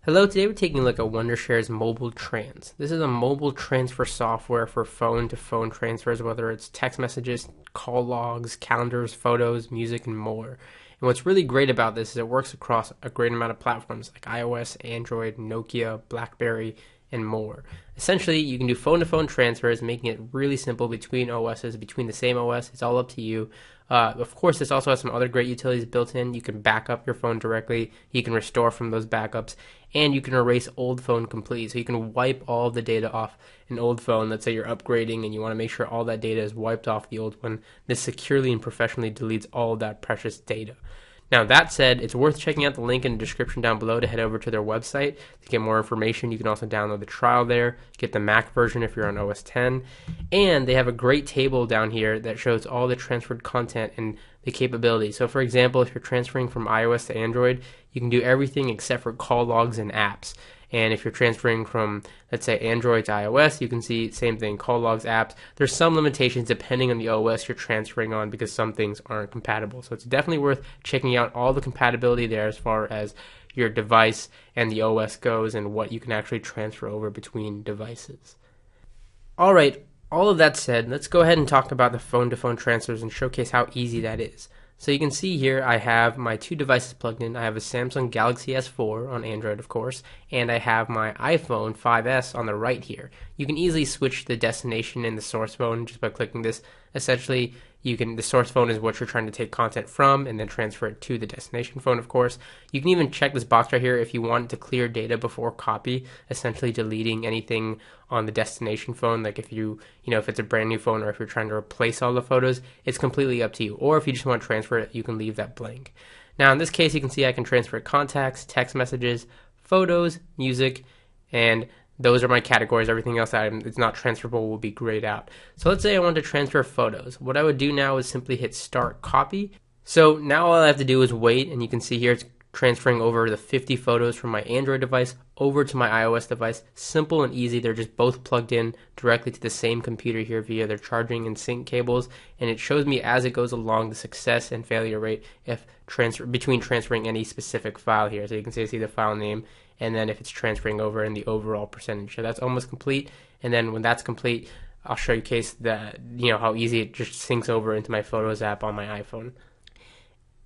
Hello, today we're taking a look at Wondershare's Mobile Trans. This is a mobile transfer software for phone-to-phone transfers, whether it's text messages, call logs, calendars, photos, music, and more. And what's really great about this is it works across a great amount of platforms like iOS, Android, Nokia, BlackBerry, and more. Essentially, you can do phone-to-phone transfers, making it really simple between OSs, between the same OS. It's all up to you. Of course, this also has some other great utilities built in. You can back up your phone directly. You can restore from those backups. And you can erase old phone completely. So you can wipe all of the data off an old phone. Let's say you're upgrading and you want to make sure all that data is wiped off the old one. This securely and professionally deletes all of that precious data. Now, that said, it's worth checking out the link in the description down below to head over to their website to get more information. You can also download the trial there, get the Mac version if you're on OS 10, and they have a great table down here that shows all the transferred content and the capabilities. So, for example, if you're transferring from iOS to Android, you can do everything except for call logs and apps. And if you're transferring from, let's say, Android to iOS, you can see same thing, call logs, apps. There's some limitations depending on the OS you're transferring on because some things aren't compatible. So it's definitely worth checking out all the compatibility there as far as your device and the OS goes and what you can actually transfer over between devices. All right, all of that said, let's go ahead and talk about the phone-to-phone transfers and showcase how easy that is. So you can see here I have my two devices plugged in. I have a Samsung Galaxy S4 on Android, of course, and I have my iPhone 5S on the right here. You can easily switch the destination and the source phone just by clicking this. Essentially, the source phone is what you're trying to take content from and then transfer it to the destination phone, of course. You can even check this box right here if you want to clear data before copy, essentially deleting anything on the destination phone. Like if if it's a brand new phone or if you're trying to replace all the photos, it's completely up to you. Or if you just want to transfer it, you can leave that blank. Now in this case, you can see I can transfer contacts, text messages, photos, music, and those are my categories. Everything else that it's not transferable will be grayed out. So let's say I want to transfer photos. What I would do now is simply hit Start Copy. So now all I have to do is wait, and you can see here it's transferring over the 50 photos from my Android device over to my iOS device. Simple and easy. They're just both plugged in directly to the same computer here via their charging and sync cables, and it shows me as it goes along the success and failure rate between transferring any specific file here. So you can see the file name, and then if it's transferring over and the overall percentage. So that's almost complete, and then when that's complete, I'll show you how easy it just syncs over into my Photos app on my iPhone.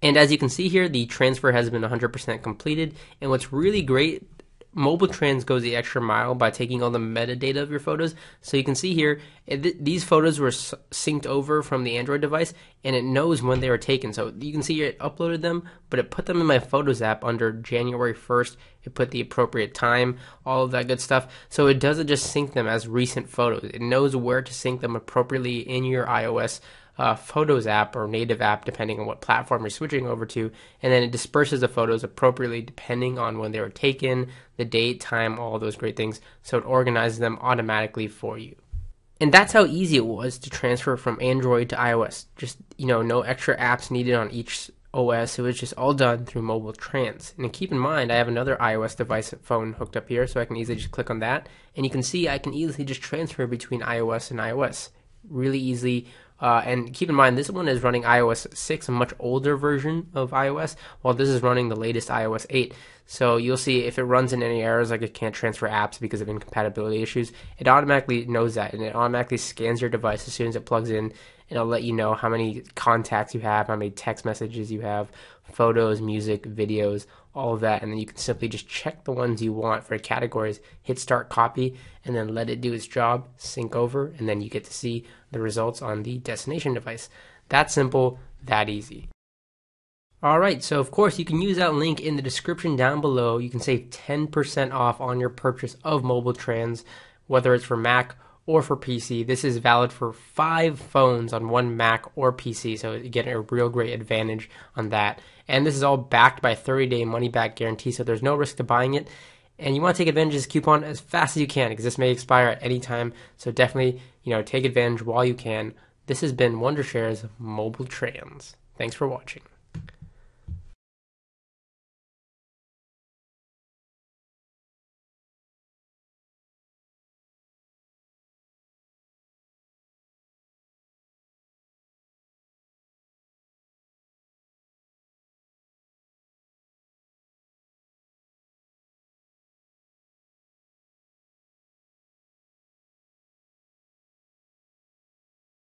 And as you can see here, the transfer has been 100% completed. And what's really great, Mobile Trans goes the extra mile by taking all the metadata of your photos. So you can see here, these photos were synced over from the Android device, and it knows when they were taken. So you can see here it uploaded them, but it put them in my Photos app under January 1st. It put the appropriate time, all of that good stuff. So it doesn't just sync them as recent photos. It knows where to sync them appropriately in your iOS Photos app or native app, depending on what platform you're switching over to, and then it disperses the photos appropriately depending on when they were taken, the date, time, all those great things, so it organizes them automatically for you. And that's how easy it was to transfer from Android to iOS. Just, no extra apps needed on each OS. It was just all done through Mobile Trans. And keep in mind, I have another iOS device phone hooked up here, so I can easily just click on that, and you can see I can easily just transfer between iOS and iOS. Really easy. And keep in mind, this one is running iOS 6, a much older version of iOS, while this is running the latest iOS 8. So you'll see if it runs in any errors, like it can't transfer apps because of incompatibility issues, it automatically knows that, and it automatically scans your device as soon as it plugs in, and it'll let you know how many contacts you have, how many text messages you have, photos, music, videos, all of that, and then you can simply just check the ones you want for categories, hit Start Copy, and then let it do its job, sync over, and then you get to see the results on the destination device. That simple, that easy. Alright, so of course you can use that link in the description down below. You can save 10% off on your purchase of Mobile Trans, whether it's for Mac or for PC. This is valid for 5 phones on one Mac or PC, so you get a real great advantage on that. And this is all backed by a 30-day money-back guarantee, so there's no risk to buying it. And you want to take advantage of this coupon as fast as you can, because this may expire at any time. So definitely, take advantage while you can. This has been Wondershare's Mobile Trans. Thanks for watching.